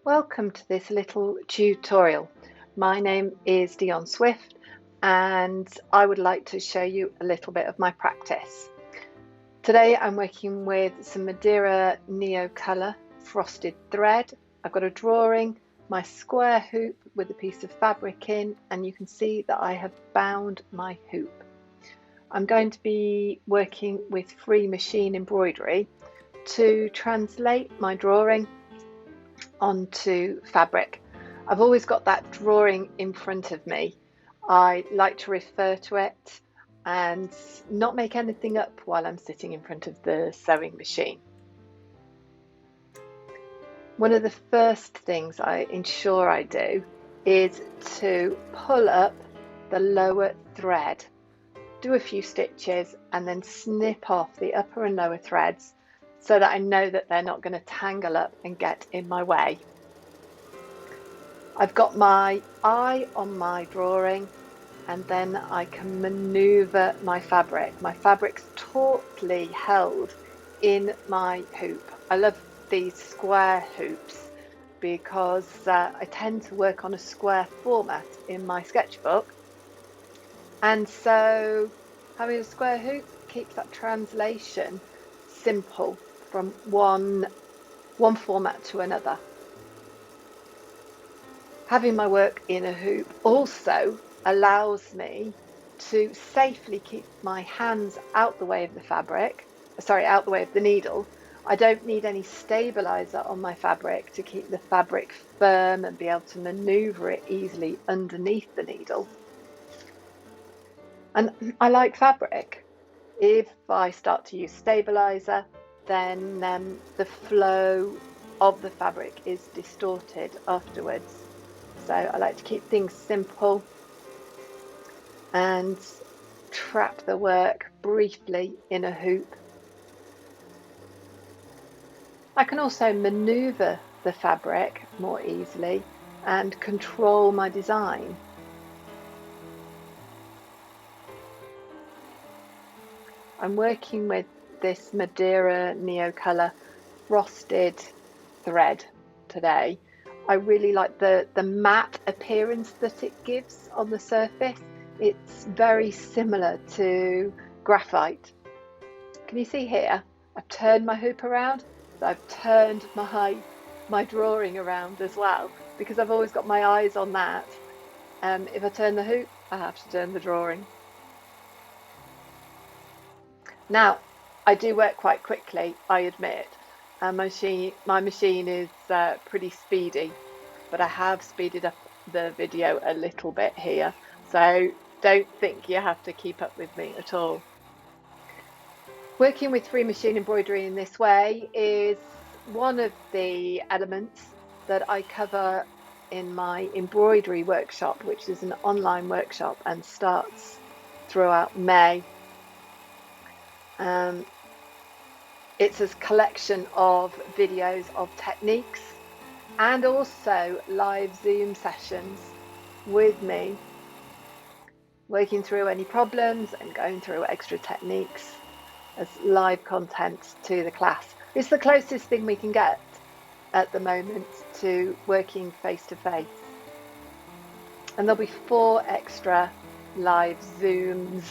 Welcome to this little tutorial. My name is Dionne Swift and I would like to show you a little bit of my practice. Today I'm working with some Madeira Neo colour frosted thread. I've got a drawing, my square hoop with a piece of fabric in, and you can see that I have bound my hoop. I'm going to be working with free machine embroidery to translate my drawing onto fabric. I've always got that drawing in front of me. I like to refer to it and not make anything up while I'm sitting in front of the sewing machine. One of the first things I ensure I do is to pull up the lower thread, do a few stitches and then snip off the upper and lower threads so that I know that they're not going to tangle up and get in my way. I've got my eye on my drawing and then I can maneuver my fabric. My fabric's tautly held in my hoop. I love these square hoops because I tend to work on a square format in my sketchbook, and so having a square hoop keeps that translation simple from one format to another. Having my work in a hoop also allows me to safely keep my hands out the way of the fabric, out the way of the needle. I don't need any stabilizer on my fabric to keep the fabric firm and be able to maneuver it easily underneath the needle. And I like fabric. If I start to use stabilizer, then the flow of the fabric is distorted afterwards. So I like to keep things simple and trap the work briefly in a hoop. I can also maneuver the fabric more easily and control my design. I'm working with this Madeira Neo colour frosted thread today. I really like the matte appearance that it gives on the surface. It's very similar to graphite. Can you see here? I've turned my hoop around, so I've turned my drawing around as well, because I've always got my eyes on that. If I turn the hoop, I have to turn the drawing. Now, I do work quite quickly, I admit. My machine is pretty speedy, but I have speeded up the video a little bit here, so don't think you have to keep up with me at all. Working with free machine embroidery in this way is one of the elements that I cover in my embroidery workshop, which is an online workshop and starts throughout May. It's a collection of videos of techniques and also live Zoom sessions with me, working through any problems and going through extra techniques as live content to the class. It's the closest thing we can get at the moment to working face to face. And there'll be 4 extra live Zooms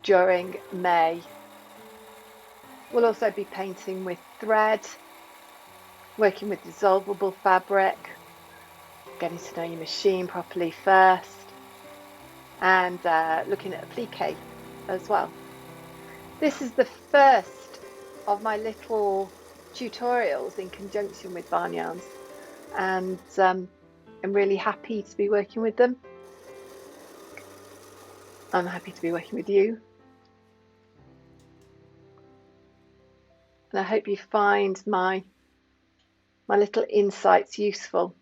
during May. We'll also be painting with thread, working with dissolvable fabric, getting to know your machine properly first, and looking at applique as well. This is the first of my little tutorials in conjunction with Barn Yarns, and I'm really happy to be working with them. I'm happy to be working with you. And I hope you find my little insights useful.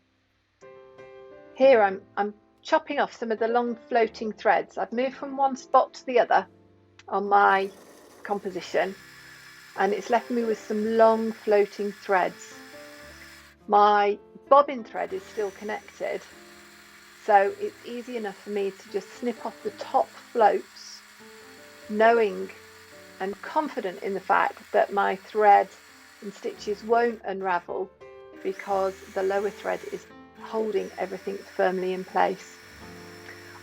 Here I'm chopping off some of the long floating threads. I've moved from one spot to the other on my composition, and it's left me with some long floating threads. My bobbin thread is still connected, so it's easy enough for me to just snip off the top floats, knowing and confident in the fact that my thread and stitches won't unravel because the lower thread is holding everything firmly in place.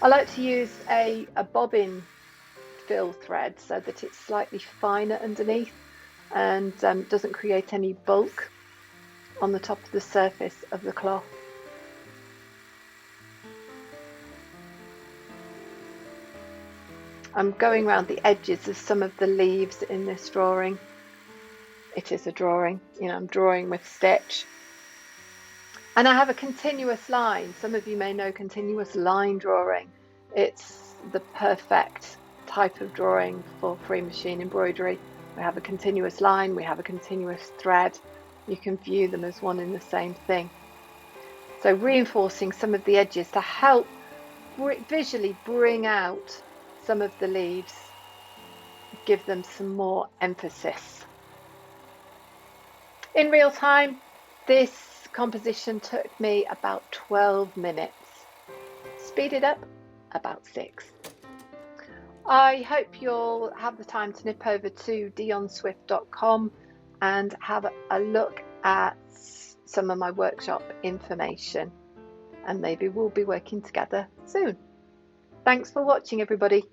I like to use a bobbin fill thread so that it's slightly finer underneath and doesn't create any bulk on the top of the surface of the cloth. I'm going around the edges of some of the leaves in this drawing. It is a drawing, you know, I'm drawing with stitch. And I have a continuous line. Some of you may know continuous line drawing. It's the perfect type of drawing for free machine embroidery. We have a continuous line, we have a continuous thread. You can view them as one and the same thing. So reinforcing some of the edges to help visually bring out some of the leaves, give them some more emphasis. In real time, this composition took me about 12 minutes. Speeded up, about 6. I hope you'll have the time to nip over to DionneSwift.com and have a look at some of my workshop information, and maybe we'll be working together soon. Thanks for watching, everybody.